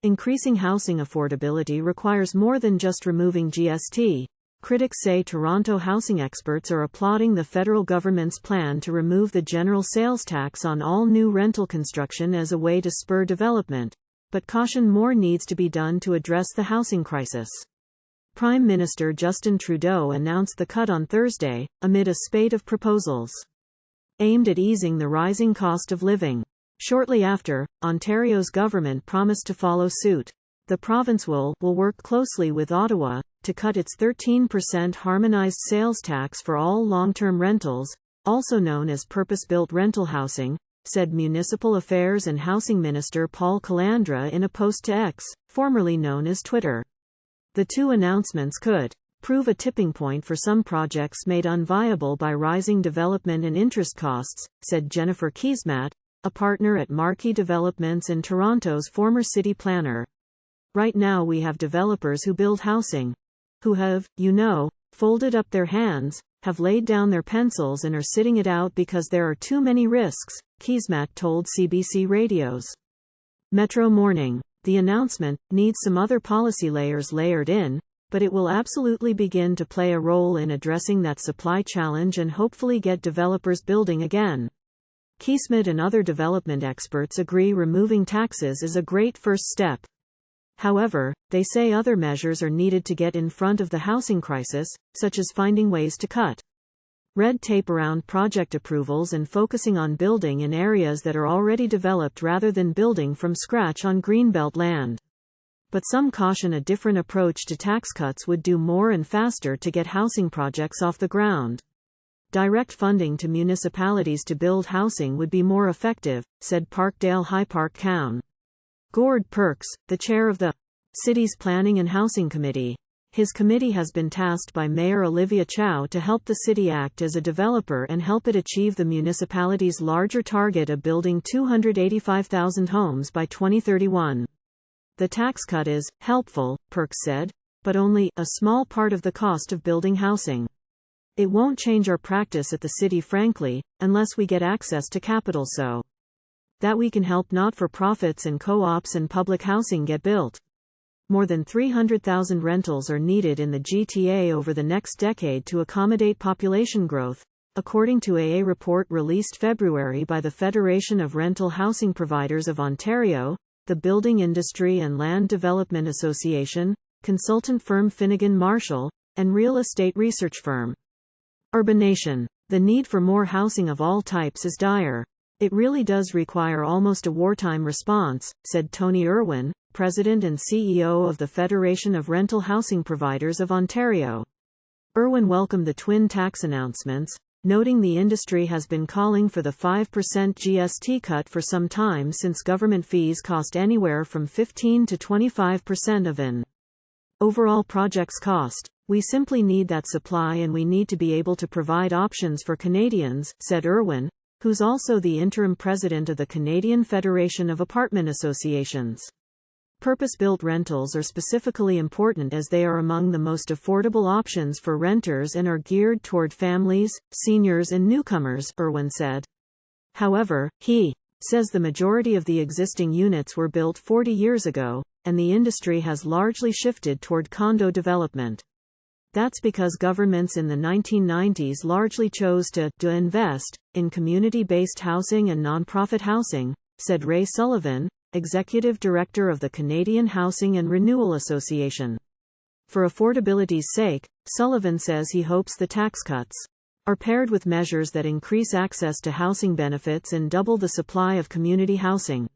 Increasing housing affordability requires more than just removing GST. Critics say Toronto housing experts are applauding the federal government's plan to remove the general sales tax on all new rental construction as a way to spur development, but caution more needs to be done to address the housing crisis. Prime Minister Justin Trudeau announced the cut on Thursday, amid a spate of proposals aimed at easing the rising cost of living. Shortly after, Ontario's government promised to follow suit. The province will work closely with Ottawa to cut its 13% harmonized sales tax for all long-term rentals, also known as purpose-built rental housing, said Municipal Affairs and Housing Minister Paul Calandra in a post to X, formerly known as Twitter. The two announcements could prove a tipping point for some projects made unviable by rising development and interest costs, said Jennifer Keesmaat, a partner at Markee Developments and Toronto's former city planner. Right now we have developers who build housing, who have, folded up their hands, have laid down their pencils and are sitting it out because there are too many risks, Keesmaat told CBC Radio's Metro Morning. The announcement needs some other policy layers layered in, but it will absolutely begin to play a role in addressing that supply challenge and hopefully get developers building again. Keesmaat and other development experts agree removing taxes is a great first step. However, they say other measures are needed to get in front of the housing crisis, such as finding ways to cut red tape around project approvals and focusing on building in areas that are already developed rather than building from scratch on greenbelt land. But some caution a different approach to tax cuts would do more and faster to get housing projects off the ground. Direct funding to municipalities to build housing would be more effective, said Parkdale High Park Coun. Gord Perks, the chair of the city's Planning and Housing Committee. His committee has been tasked by Mayor Olivia Chow to help the city act as a developer and help it achieve the municipality's larger target of building 285,000 homes by 2031. The tax cut is helpful, Perks said, but only a small part of the cost of building housing. It won't change our practice at the city frankly, unless we get access to capital so that we can help not-for-profits and co-ops and public housing get built. More than 300,000 rentals are needed in the GTA over the next decade to accommodate population growth, according to a report released February by the Federation of Rental Housing Providers of Ontario, the Building Industry and Land Development Association, consultant firm Finnegan Marshall, and real estate research firm Urbanation. The need for more housing of all types is dire. It really does require almost a wartime response, said Tony Irwin, President and CEO of the Federation of Rental Housing Providers of Ontario. Irwin welcomed the twin tax announcements, noting the industry has been calling for the 5% GST cut for some time since government fees cost anywhere from 15 to 25% of an overall project's cost. We simply need that supply and we need to be able to provide options for Canadians, said Irwin, who's also the interim president of the Canadian Federation of Apartment Associations. Purpose-built rentals are specifically important as they are among the most affordable options for renters and are geared toward families, seniors and newcomers, Irwin said. However, he says the majority of the existing units were built 40 years ago, and the industry has largely shifted toward condo development. That's because governments in the 1990s largely chose to invest in community-based housing and nonprofit housing, said Ray Sullivan, Executive Director of the Canadian Housing and Renewal Association. For affordability's sake, Sullivan says he hopes the tax cuts are paired with measures that increase access to housing benefits and double the supply of community housing.